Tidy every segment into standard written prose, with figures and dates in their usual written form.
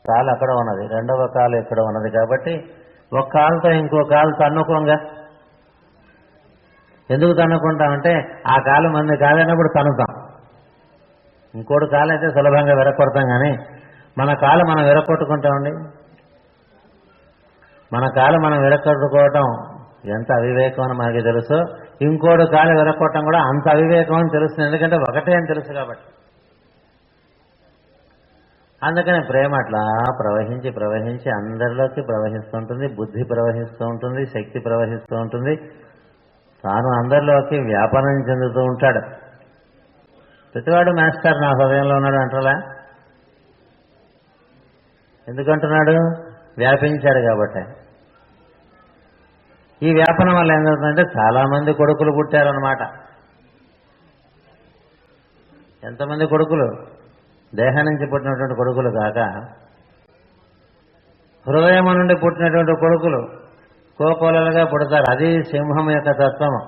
కాలు అక్కడ ఉన్నది, రెండవ కాలు ఇక్కడ ఉన్నది. కాబట్టి ఒక కాలుతో ఇంకో కాలు తన్నుకోంగా. ఎందుకు తన్నుకుంటామంటే ఆ కాలు మంది కాదన్నప్పుడు తన్నుతాం. ఇంకోటి కాలు అయితే సులభంగా విరగొడతాం, కానీ మన కాలు మనం విరగొట్టుకుంటామండి. మన కాలు మనం విరగొట్టుకోవటం ఎంత అవివేకం అని మనకి తెలుసు. ఇంకోటి కాలు విరగొట్టడం కూడా అంత అవివేకం అని తెలుస్తుంది. ఎందుకంటే ఒకటే అని తెలుసు కాబట్టి. అందుకని ప్రేమ అట్లా ప్రవహించి ప్రవహించి అందరిలోకి ప్రవహిస్తూ ఉంటుంది. బుద్ధి ప్రవహిస్తూ ఉంటుంది, శక్తి ప్రవహిస్తూ ఉంటుంది. తాను అందరిలోకి వ్యాపనం చెందుతూ ఉంటాడు. ప్రతివాడు మాస్టర్ నా హృదయంలో ఉన్నాడు అంటారా? ఎందుకంటున్నాడు? వ్యాపించాడు కాబట్టి. ఈ వ్యాపనం వల్ల ఏం జరుగుతుందంటే చాలా మంది కొడుకులు పుట్టారన్నమాట. ఎంతమంది కొడుకులు? దేహం నుంచి పుట్టినటువంటి కొడుకులు కాక హృదయం నుండి పుట్టినటువంటి కొడుకులు కోకోలలుగా పుడతారు. అది సింహం యొక్క తత్వము.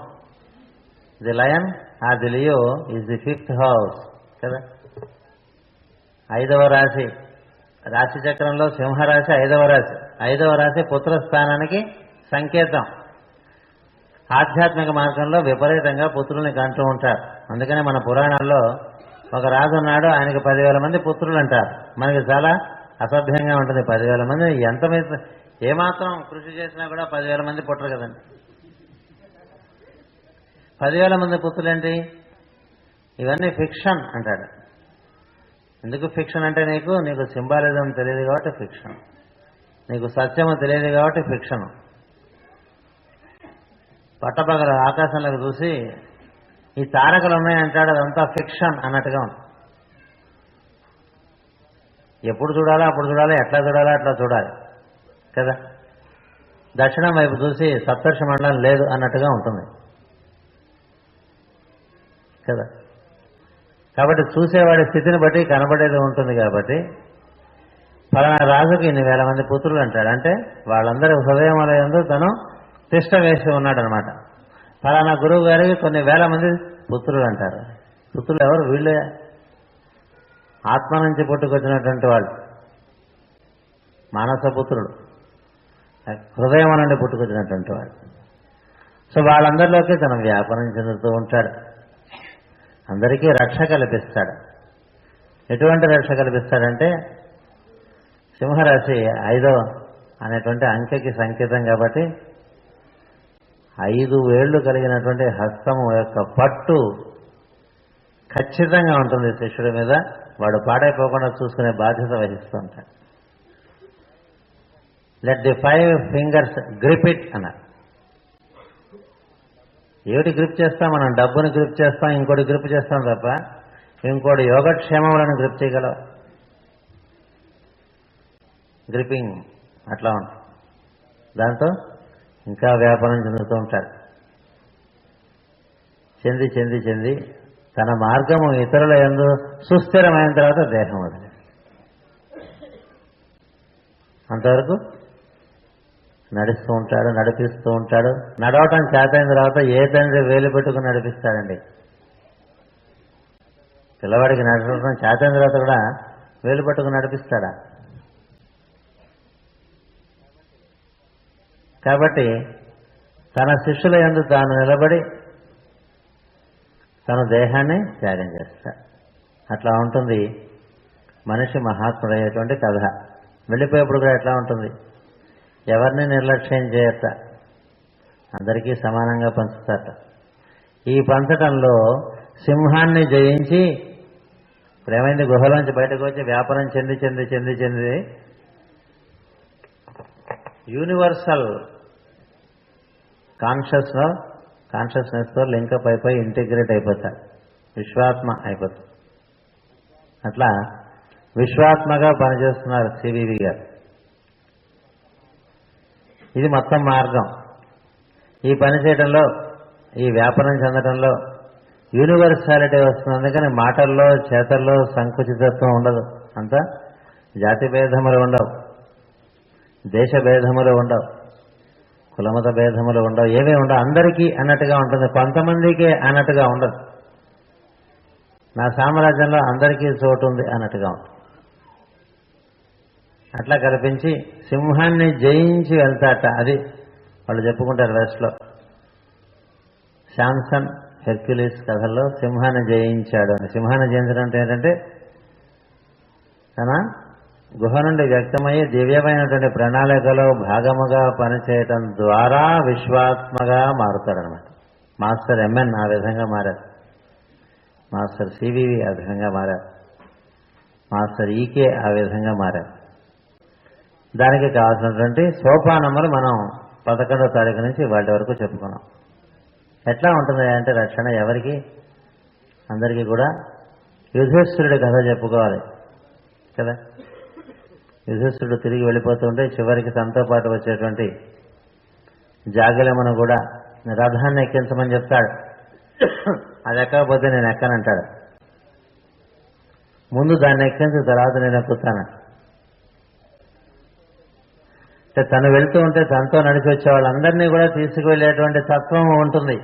ది లయన్ ఆ the Leo is the 5th house కదా. 5వ రాశి. రాశి చక్రంలో సింహరాశి 5వ రాశి. 5వ రాశి పుత్రస్థానానికి సంకేతం. ఆధ్యాత్మిక మార్గంలో విపరీతంగా పుత్రుల్ని కంటూ ఉంటారు. అందుకనే మన పురాణాల్లో ఒక రాజు ఉన్నాడు, ఆయనకి 10,000 మంది పుత్రులు అంటారు. మనకి చాలా అసభ్యంగా ఉంటుంది. 10,000 మంది ఎంత ఏమాత్రం కృషి చేసినా కూడా 10,000 మంది పుట్టరు కదండి. 10,000 మంది పుత్రులేంటి? ఇవన్నీ ఫిక్షన్ అంటాడు. ఎందుకు ఫిక్షన్ అంటే నీకు సింబాలిజం తెలియదు కాబట్టి ఫిక్షన్, నీకు సత్యము తెలియదు కాబట్టి ఫిక్షన్. పట్టపగల ఆకాశంలోకి చూసి ఈ తారకలు ఉన్నాయంటాడు, అదంతా ఫిక్షన్ అన్నట్టుగా ఉంది. ఎప్పుడు చూడాలో అప్పుడు చూడాలి, ఎట్లా చూడాలో అట్లా చూడాలి కదా. దక్షిణం వైపు చూసి సప్తర్షి మండలం లేదు అన్నట్టుగా ఉంటుంది కదా. కాబట్టి చూసేవాడి స్థితిని బట్టి కనబడేది ఉంటుంది. కాబట్టి ఫలానా రాజుకి ఇన్ని వేల మంది పుత్రులు అంటాడు. అంటే వాళ్ళందరి హృదయములందు తను తిష్ట వేసి ఉన్నాడు అనమాట. ఫలానా గురువు గారికి కొన్ని వేల మంది పుత్రులు అంటారు. పుత్రులు ఎవరు? వీళ్ళే ఆత్మ నుంచి పుట్టుకొచ్చినటువంటి వాళ్ళు, మానస పుత్రుడు, హృదయం నుండి పుట్టుకొచ్చినటువంటి వాళ్ళు. సో వాళ్ళందరిలోకి తన వ్యాపారం చెందుతూ ఉంటాడు. అందరికీ రక్ష కల్పిస్తాడు. ఎటువంటి రక్ష కల్పిస్తాడంటే సింహరాశి 5వ అనేటువంటి అంకెకి సంకేతం కాబట్టి 5 వేళ్లు కలిగినటువంటి హస్తము యొక్క పట్టు ఖచ్చితంగా ఉంటుంది శిష్యుడి మీద. వాడు పాడైపోకుండా చూసుకునే బాధ్యత వహిస్తూ ఉంటాడు. Let the 5 fingers grip it అన్నారు. ఏమిటి గ్రిప్ చేస్తాం? మనం డబ్బుని గ్రిప్ చేస్తాం, ఇంకోటి గ్రిప్ చేస్తాం తప్ప ఇంకోటి యోగక్షేమములను గ్రిప్ చేయగలవు. గ్రిప్పింగ్ అట్లా ఉంటుంది. దాంతో ఇంకా వ్యాపారం చెందుతూ ఉంటాడు. చెంది చెంది చెంది తన మార్గము ఇతరుల యందు సుస్థిరమైన తర్వాత దేహం వదిలి అంతవరకు నడుస్తూ ఉంటాడు, నడిపిస్తూ ఉంటాడు. నడవటం చేతైన తర్వాత ఏ తండ్రి వేలు పెట్టుకుని నడిపిస్తాడండి? పిల్లవాడికి నడవటం చేతైన తర్వాత కూడా వేలు పట్టుకుని నడిపిస్తాడా? కాబట్టి తన శిష్యుల యందు తాను నిలబడి తన దేహాన్ని త్యాగం చేస్తాడు. అట్లా ఉంటుంది మనిషి మహాత్ముడయ్యేటువంటి కథ. వెళ్ళిపోయేప్పుడు కూడా ఎట్లా ఉంటుంది? ఎవరిని నిర్లక్ష్యం చేయట, అందరికీ సమానంగా పంచుతారట. ఈ పంచటంలో సింహాన్ని జయించి ప్రేమైంది గుహలోంచి బయటకు వచ్చి వ్యాపారం చెంది చెంది చెంది చెంది యూనివర్సల్ కాన్షియస్నెస్తో లింకప్ అయిపోయి ఇంటిగ్రేట్ అయిపోతాడు, విశ్వాత్మ అయిపోతాడు. అట్లా విశ్వాత్మగా పనిచేస్తున్నారు సివివి గారు. ఇది మొత్తం మార్గం. ఈ పని చేయడంలో, ఈ వ్యాపారం చెందడంలో యూనివర్సాలిటీ వస్తుంది. అందుకని మాటల్లో చేతల్లో సంకుచితత్వం ఉండదు. అంతా జాతి భేదములు ఉండవు, దేశ భేదములు ఉండవు, కులమత భేదములు ఉండవు, ఏమీ ఉండవు. అందరికీ అన్నట్టుగా ఉంటుంది, కొంతమందికే అన్నట్టుగా ఉండదు. నా సామ్రాజ్యంలో అందరికీ చోటు ఉంది అన్నట్టుగా ఉంటుంది. అట్లా కల్పించి సింహాన్ని జయించి వెళ్తాట. అది వాళ్ళు చెప్పుకుంటారు వెస్ట్లో. శాంసన్ హెర్క్యులీస్ కథల్లో సింహాన్ని జయించాడు అని. సింహాన్ని జయించడం అంటే ఏంటంటే తన గుహ నుండి వ్యక్తమయ్యే దివ్యమైనటువంటి ప్రణాళికలో భాగముగా పనిచేయటం ద్వారా విశ్వాత్మగా మారుతాడనమాట. మాస్టర్ ఎంఎన్ ఆ విధంగా మారారు, మాస్టర్ సివివి ఆ విధంగా మారారు, మాస్టర్ ఈకే ఆ విధంగా మారారు. దానికి కావాల్సినటువంటి సోపానములు మనం 11వ తారీఖు నుంచి వాటి వరకు చెప్పుకున్నాం. ఎట్లా ఉంటుంది అంటే రక్షణ ఎవరికి? అందరికీ కూడా. యుధిష్ఠిరుడి కథ చెప్పుకోవాలి కదా. యుధిష్ఠిరుడు తిరిగి వెళ్ళిపోతుంటే చివరికి తనతో పాటు వచ్చేటువంటి జాగలమును కూడా రథాన్ని ఎక్కించమని చెప్తాడు. అది ఎక్కకపోతే నేను ఎక్కనంటాడు. ముందు దాన్ని ఎక్కించిన తర్వాత నేను ఎక్కుతాను. అంటే తను వెళ్తూ ఉంటే తనతో నడిచి వచ్చే వాళ్ళందరినీ కూడా తీసుకువెళ్ళేటువంటి తత్వం ఉంటుంది.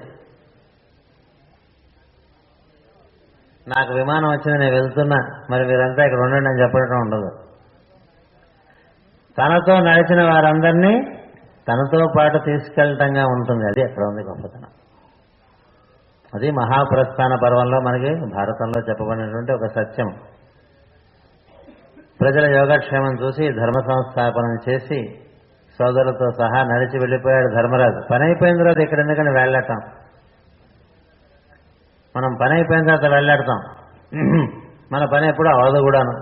నాకు విమానం వచ్చింది, నేను వెళ్తున్నా, మరి మీరంతా ఇక్కడ ఉండండి అని చెప్పడం ఉండదు. తనతో నడిచిన వారందరినీ తనతో పాటు తీసుకెళ్ళటంగా ఉంటుంది. అది అక్కడ ఉంది గొప్పతనం. అది మహాప్రస్థాన పర్వంలో మనకి భారతంలో చెప్పబడినటువంటి ఒక సత్యం. ప్రజల యోగక్షేమం చూసి ధర్మ సంస్థాపనం చేసి సోదరులతో సహా నడిచి వెళ్ళిపోయాడు ధర్మరాజు. పని అయిపోయిన తర్వాత ఇక్కడ ఎందుకని వెళ్ళటం? మనం పని అయిపోయిన తర్వాత వెళ్ళాడతాం. మన పని ఎప్పుడు అవదు కూడాను.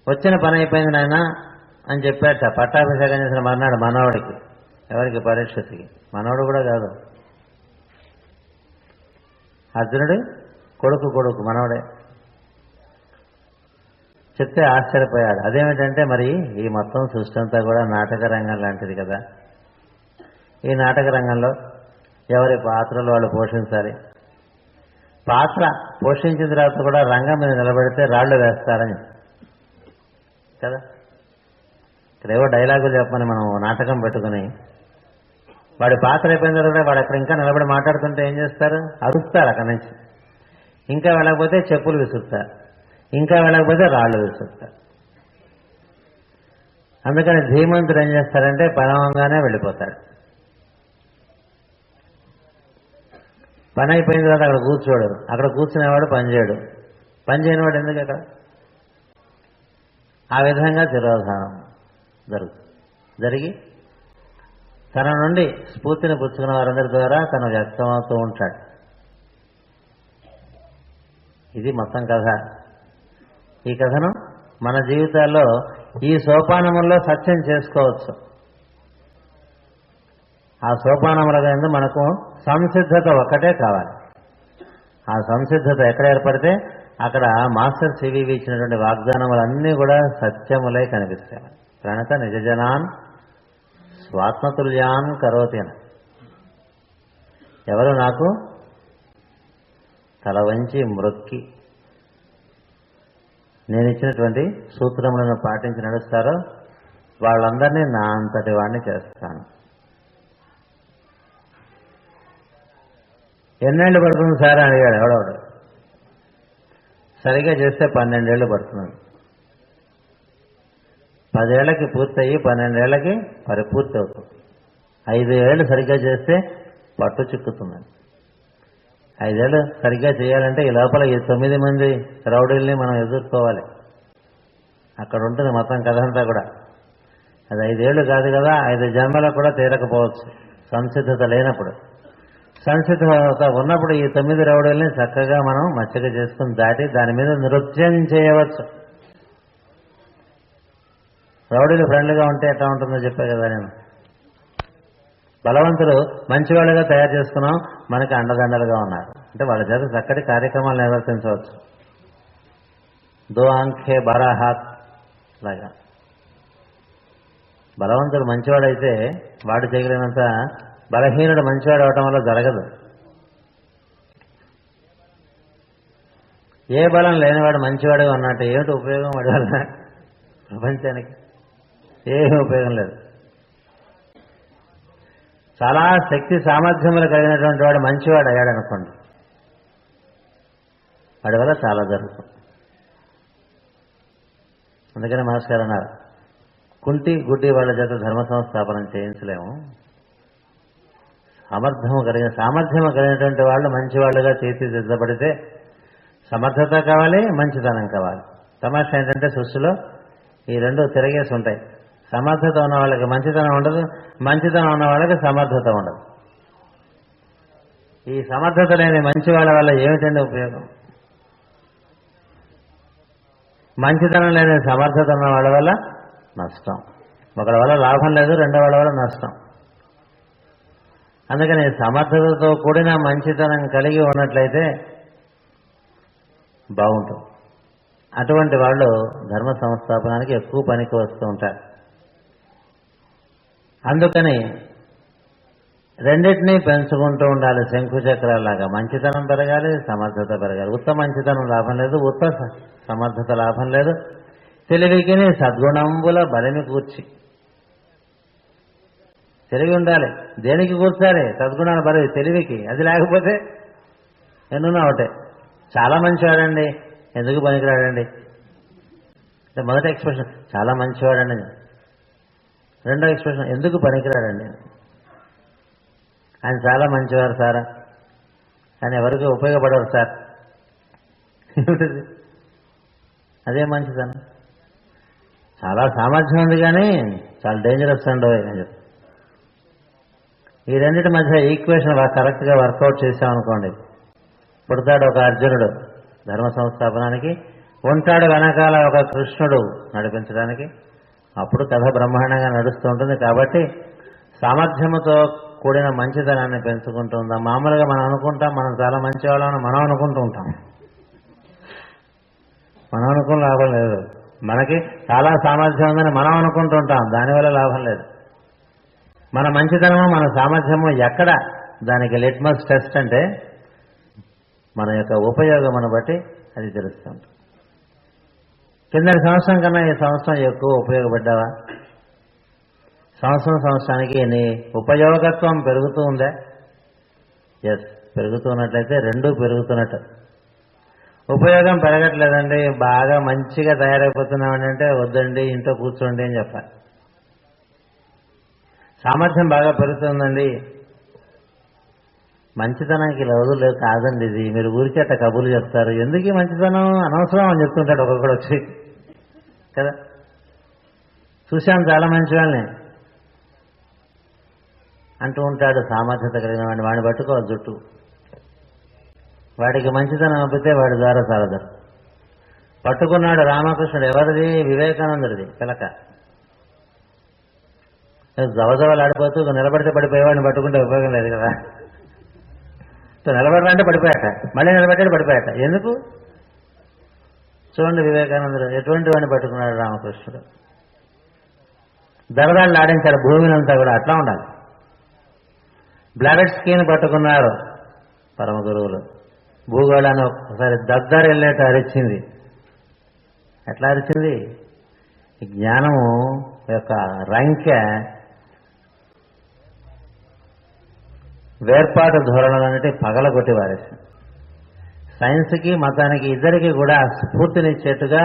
వచ్చిన పని అయిపోయింది నాయన అని చెప్పాట. పట్టాభిషేకం చేసిన మర్నాడు మనవడికి. ఎవరికి? పరీక్షిత్కి. మనవడు కూడా కాదు, అర్జునుడి కొడుకు మనవడే. చెప్తే ఆశ్చర్యపోయాడు. అదేమిటంటే మరి ఈ మొత్తం సృష్టి అంతా కూడా నాటక రంగం లాంటిది కదా. ఈ నాటక రంగంలో ఎవరి పాత్రలు వాళ్ళు పోషించాలి. పాత్ర పోషించిన తర్వాత కూడా రంగం మీద నిలబడితే రాళ్లు వేస్తారని కదా. ఇక్కడేవో డైలాగులు చెప్పమని మనం నాటకం పెట్టుకుని వాడి పాత్ర అయిపోయిన తర్వాత వాడు అక్కడ ఇంకా నిలబడి మాట్లాడుతుంటే ఏం చేస్తారు? అరుస్తారు అక్కడి నుంచి. ఇంకా వెళ్ళకపోతే చెప్పులు విసురుతారు, ఇంకా వెళ్ళకపోతే రాళ్ళు విసురుతారు. అందుకని ధీమంతుడు ఏం చేస్తారంటే పరమంగానే వెళ్ళిపోతాడు. పని అయిపోయిన తర్వాత అక్కడ కూర్చోడు. అక్కడ కూర్చునేవాడు పని చేయడు. పని చేయనివాడు ఎందుకు అక్కడ? ఆ విధంగా తిరోధానం జరిగి తన నుండి స్ఫూర్తిని పుచ్చుకున్న వారందరి ద్వారా తను వ్యక్తమవుతూ ఉంటాడు. ఇది మొత్తం కథ. ఈ కథను మన జీవితాల్లో ఈ సోపానముల్లో సత్యం చేసుకోవచ్చు. ఆ సోపానముల యందు మనకు సంసిద్ధత ఒక్కటే కావాలి. ఆ సంసిద్ధత ఎక్కడ ఏర్పడితే అక్కడ మాస్టర్ సివివి ఇచ్చినటువంటి వాగ్దానములన్నీ కూడా సత్యములై కనిపిస్తాయి. ప్రణత నిజజనాన్ స్వాత్మతుల్యాన్ కరోతి అని. ఎవరు నాకు తల వంచి మ్రొక్కి నేను ఇచ్చినటువంటి సూత్రములను పాటించి నడుస్తారో వాళ్ళందరినీ నా అంతటి వాడిని చేస్తాను. ఎన్నేళ్ళు పడుతుంది సార్ అని అడిగాడు ఎవడెవడు. సరిగా చేస్తే 12 ఏళ్ళు పడుతుంది. 10 ఏళ్లకి పూర్తయి 12 ఏళ్లకి పరిపూర్తి అవుతుంది. 5 ఏళ్ళు సరిగ్గా చేస్తే పట్టు చిక్కుతుంది. 5 ఏళ్ళు సరిగ్గా చేయాలంటే ఈ లోపల ఈ 9 మంది రౌడీల్ని మనం ఎదుర్కోవాలి. అక్కడ ఉంటుంది మొత్తం కథ అంతా కూడా. అది 5 ఏళ్ళు కాదు కదా, 5 జన్మలకు కూడా తీరకపోవచ్చు సంసిద్ధత లేనప్పుడు. సంసిద్ధత ఉన్నప్పుడు ఈ 9 రౌడీల్ని చక్కగా మనం మచ్చిక చేసుకుని దాటి దాని మీద నృత్యం చేయవచ్చు. రౌడీలు ఫ్రెండ్లీగా ఉంటే ఎట్లా ఉంటుందో చెప్పే కదా నేను. బలవంతులు మంచివాళ్ళుగా తయారు చేసుకున్నాం, మనకి అండదండలుగా ఉన్నారు అంటే వాళ్ళ చేత చక్కటి కార్యక్రమాలు నిర్వర్తించవచ్చు. దో ఆంఖే బారా హాత్ లాగా. బలవంతుడు మంచివాడైతే వాడు చేయగలిగినంత బలహీనుడు మంచివాడు అవటం వల్ల జరగదు. ఏ బలం లేనివాడు మంచివాడుగా ఉన్నట్టు ఏమిటి ఉపయోగం వాడి వల్ల? ప్రపంచానికి ఏమీ ఉపయోగం లేదు. చాలా శక్తి సామర్థ్యములు కలిగినటువంటి వాడు మంచివాడు అయ్యాడనుకోండి, వాడి వల్ల చాలా జరుగుతుంది. అందుకని మాస్టర్ గారు అన్నారు, కుంటి గుడ్డి వాళ్ళ చేత ధర్మ సంస్థాపనం చేయించలేము. సామర్థ్యము కలిగినటువంటి వాళ్ళు మంచి వాళ్ళుగా తీర్చిదిద్దబడితే సమర్థత కావాలి, మంచితనం కావాలి. తమాషా ఏంటంటే సృష్టిలో ఈ రెండు తిరగేసి ఉంటాయి. సమర్థత ఉన్న వాళ్ళకి మంచితనం ఉండదు, మంచితనం ఉన్న వాళ్ళకి సమర్థత ఉండదు. ఈ సమర్థత లేని మంచి వాళ్ళ వల్ల ఏమిటండి ఉపయోగం? మంచితనం లేని సమర్థత ఉన్న వాళ్ళ వల్ల నష్టం. ఒకళ్ళ వల్ల లాభం లేదు, రెండో వాళ్ళ వల్ల నష్టం. అందుకని సమర్థతతో కూడిన మంచితనం కలిగి ఉన్నట్లయితే బాగుంటుంది. అటువంటి వాళ్ళు ధర్మ సంస్థాపనానికి ఎక్కువ పనికి వస్తూ ఉంటారు. అందుకని రెండింటినీ పెంచుకుంటూ ఉండాలి. శంకు చక్రాలాగా మంచితనం పెరగాలి, సమర్థత పెరగాలి. ఉత్త మంచితనం లాభం లేదు, ఉత్త సమర్థత లాభం లేదు. తెలివికి సద్గుణంబుల బలిమి కూర్చి, తెలివి ఉండాలి. దేనికి కూర్చాలి? సద్గుణాల బలి తెలివికి. అది లేకపోతే ఎన్నున్నా ఒకటే. చాలా మంచివాడండి, ఎందుకు పనికిరాడండి అంటే మొదటి ఎక్స్ప్రెషన్ చాలా మంచివాడండి, రెండో ఎక్స్ప్రెషన్ ఎందుకు పనికిరాడండి. ఆయన చాలా మంచివారు సార్, ఆయన ఎవరికి ఉపయోగపడరు సార్. ఏమిటిది? అదే మంచిదనం. చాలా సామర్థ్యం ఉంది కానీ చాలా డేంజరస్ అండి అని చెప్పి ఈ రెండింటి మధ్య ఈక్వేషన్ కరెక్ట్గా వర్కౌట్ చేశామనుకోండి, పుడతాడు ఒక అర్జునుడు ధర్మ సంస్థాపనానికి, ఉంటాడు వెనకాల ఒక కృష్ణుడు నడిపించడానికి. అప్పుడు కథ బ్రహ్మాండంగా నడుస్తూ ఉంటుంది. కాబట్టి సామర్థ్యముతో కూడిన మంచితనాన్ని పెంచుకుంటూ ఉందాం. మామూలుగా మనం అనుకుంటాం మనం చాలా మంచి వాళ్ళని మనం అనుకుంటూ ఉంటాం. మనం అనుకున్న లాభం లేదు. మనకి చాలా సామర్థ్యం ఉందని మనం అనుకుంటూ ఉంటాం, దానివల్ల లాభం లేదు. మన మంచితనము మన సామర్థ్యము ఎక్కడ దానికి లిట్మస్ టెస్ట్ అంటే మన యొక్క ఉపయోగమును బట్టి అది తెలుస్తుంది. కిందటి సంవత్సరం కన్నా ఈ సంవత్సరం ఎక్కువ ఉపయోగపడ్డావా? సంవత్సరానికి నీ ఉపయోగత్వం పెరుగుతూ ఉందా? ఎస్, పెరుగుతున్నట్లయితే రెండూ పెరుగుతున్నట్టు. ఉపయోగం పెరగట్లేదండి, బాగా మంచిగా తయారైపోతున్నామని అంటే వద్దండి, ఇంట్లో కూర్చోండి అని చెప్పాలి. సామర్థ్యం బాగా పెరుగుతుందండి, మంచితనానికి రోజులు లేవు కాదండి, ఇది మీరు ఊరికే అట్ట కబుర్లు చెప్తారు, ఎందుకు ఈ మంచితనం అనవసరం అని చెప్తుంటాడు ఒక్కొక్కడు వచ్చి కదా. చూశాను చాలా మంచి వాళ్ళని అంటూ ఉంటాడు. సామర్థ్యత కలిగిన వాడిని, వాడిని పట్టుకోవాలి జుట్టు. వాడికి మంచితనం అప్పితే వాడి ద్వారా సారదరు. పట్టుకున్నాడు రామకృష్ణుడు. ఎవరిది? వివేకానందుడిది పిలక. జవజవలాడిపోతూ నిలబడితే పడిపోయేవాడిని పట్టుకుంటే ఉపయోగం లేదు కదా. నిలబడాలంటే పడిపోయాట, మళ్ళీ నిలబెట్టాడు పడిపోయాట. ఎందుకు? చూడండి వివేకానందుడు ఎటువంటి వాడిని పట్టుకున్నాడు రామకృష్ణుడు. దరదాళ్ళు ఆడించాడు భూమినంతా కూడా. అట్లా ఉండాలి. బ్లావెట్స్కీని పట్టుకున్నారు పరమ గురువులు. భూగోళాన్ని ఒకసారి దద్దరెళ్ళేట అరిచింది. ఎట్లా అరిచింది? ఈ జ్ఞానము యొక్క రంకె వేర్పాటు ధోరణులన్నిటి పగలగొట్టి వారేసింది. సైన్స్కి మతానికి ఇద్దరికి కూడా స్ఫూర్తినిచ్చేట్టుగా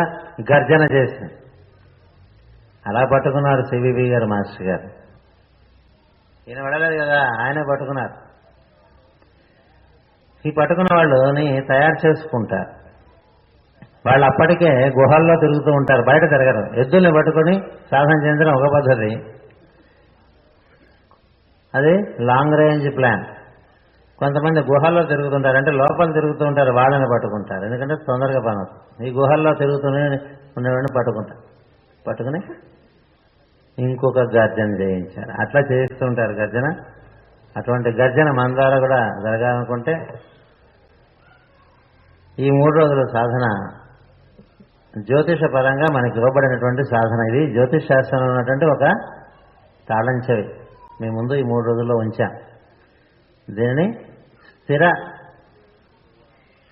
గర్జన చేసింది. అలా పట్టుకున్నారు సివివి గారు మాస్టర్ గారు. ఈయన వెళ్ళలేదు కదా, ఆయనే పట్టుకున్నారు. ఈ పట్టుకున్న వాళ్ళని తయారు చేసుకుంటారు. వాళ్ళు అప్పటికే గుహల్లో తిరుగుతూ ఉంటారు, బయట తిరగరు. ఎద్దుల్ని పట్టుకొని సాధన చెందడం ఒక పద్ధతి. అది లాంగ్ రేంజ్ ప్లాన్. కొంతమంది గుహల్లో తిరుగుతుంటారు, అంటే లోపల తిరుగుతూ ఉంటారు, వాళ్ళని పట్టుకుంటారు. ఎందుకంటే తొందరగా పని అవుతుంది. ఈ గుహల్లో తిరుగుతూనే ఉండేవాడిని పట్టుకుని ఇంకొక గర్జన చేయించారు. అట్లా చేయిస్తుంటారు గర్జన. అటువంటి గర్జన మన ద్వారా కూడా జరగాలనుకుంటే ఈ 3 రోజుల సాధన జ్యోతిష పరంగా మనకి ఇవ్వబడినటువంటి సాధన. ఇది జ్యోతిష్ శాస్త్రంలో ఉన్నటువంటి ఒక తాళం చెవి మీ ముందు ఈ 3 రోజుల్లో ఉంచాం. దీనిని స్థిర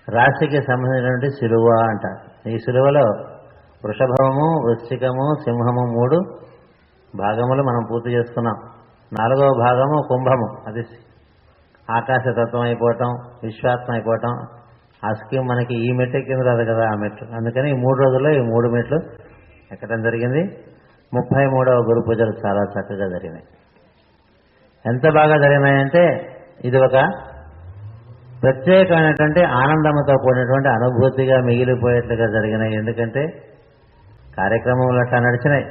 రాశికి సంబంధించినటువంటి శిలువ అంటారు. ఈ శిలువలో వృషభము, వృశ్చికము, సింహము 3 భాగములు మనం పూర్తి చేసుకున్నాం. 4వ భాగము కుంభము. అది ఆకాశతత్వం అయిపోవటం, విశ్వాత్మ అయిపోవటం. ఆ స్కీమ్ మనకి ఈ మెట్టు కింద రాదు కదా, ఆ మెట్లు. అందుకని ఈ 3 రోజుల్లో ఈ 3 మెట్లు ఎక్కడం జరిగింది. 33వ గురు పూజలు చాలా చక్కగా జరిగినాయి. ఎంత బాగా జరిగినాయంటే ఇది ఒక ప్రత్యేకమైనటువంటి ఆనందంతో కూడినటువంటి అనుభూతిగా మిగిలిపోయేట్లుగా జరిగినాయి. ఎందుకంటే కార్యక్రమములు అట్లా నడిచినాయి,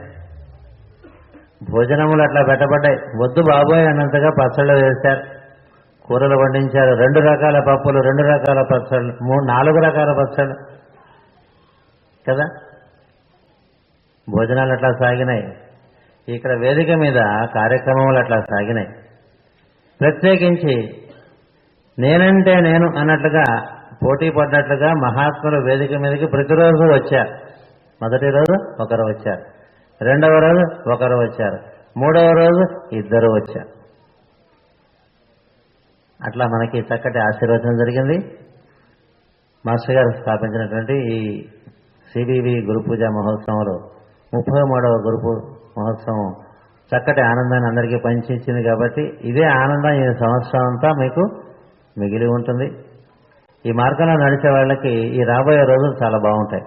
భోజనములు అట్లా పెట్టబడ్డాయి. వద్దు బాబోయ్ అన్నంతగా పచ్చళ్ళు వేశారు, కూరలు వండించారు, 2 రకాల పప్పులు, 2 రకాల పచ్చళ్ళు, 4 రకాల పచ్చళ్ళు కదా. భోజనాలు అట్లా సాగినాయి. ఇక్కడ వేదిక మీద కార్యక్రమములు అట్లా సాగినాయి. ప్రత్యేకించి నేనంటే నేను అన్నట్లుగా పోటీ పడ్డట్లుగా మహాత్ములు వేదిక మీదకి ప్రతిరోజు వచ్చారు. మొదటి రోజు ఒకరు వచ్చారు, 2వ రోజు ఒకరు వచ్చారు, 3వ రోజు 2 వచ్చారు. అట్లా మనకి చక్కటి ఆశీర్వచనం జరిగింది. మాస్టర్ గారు స్థాపించినటువంటి ఈ సిబివి గురు పూజ మహోత్సవంలో 33వ గురు మహోత్సవం చక్కటి ఆనందాన్ని అందరికీ పంచిచ్చింది. కాబట్టి ఇదే ఆనందం ఈ సంవత్సరం అంతా మీకు మిగిలి ఉంటుంది. ఈ మార్గంలో నడిచే వాళ్ళకి ఈ రాబోయే రోజులు చాలా బాగుంటాయి.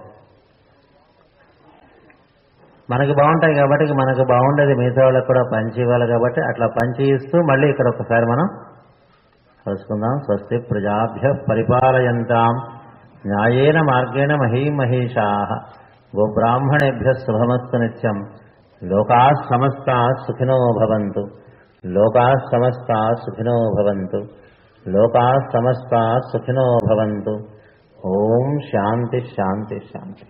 మనకి బాగుంటాయి కాబట్టి మనకు బాగుండేది మిగతా వాళ్ళకి కూడా పంచి ఇవ్వాలి. కాబట్టి అట్లా పంచి ఇస్తూ మళ్ళీ ఇక్కడ ఒకసారి మనం కలుసుకుందాం. స్వస్తి ప్రజాభ్య పరిపాలయంతాం న్యాయేన మార్గేణ మహీమహేషాః గోబ్రాహ్మణేభ్య శుభమస్తు నిత్యం. లోకాః సమస్తాః సుఖినో భవంతు. లోకాః సమస్తాః సుఖినో భవంతు. లోకాః సమస్తాః సుఖినో భవంతు. ఓం శాంతి శాంతి శాంతి.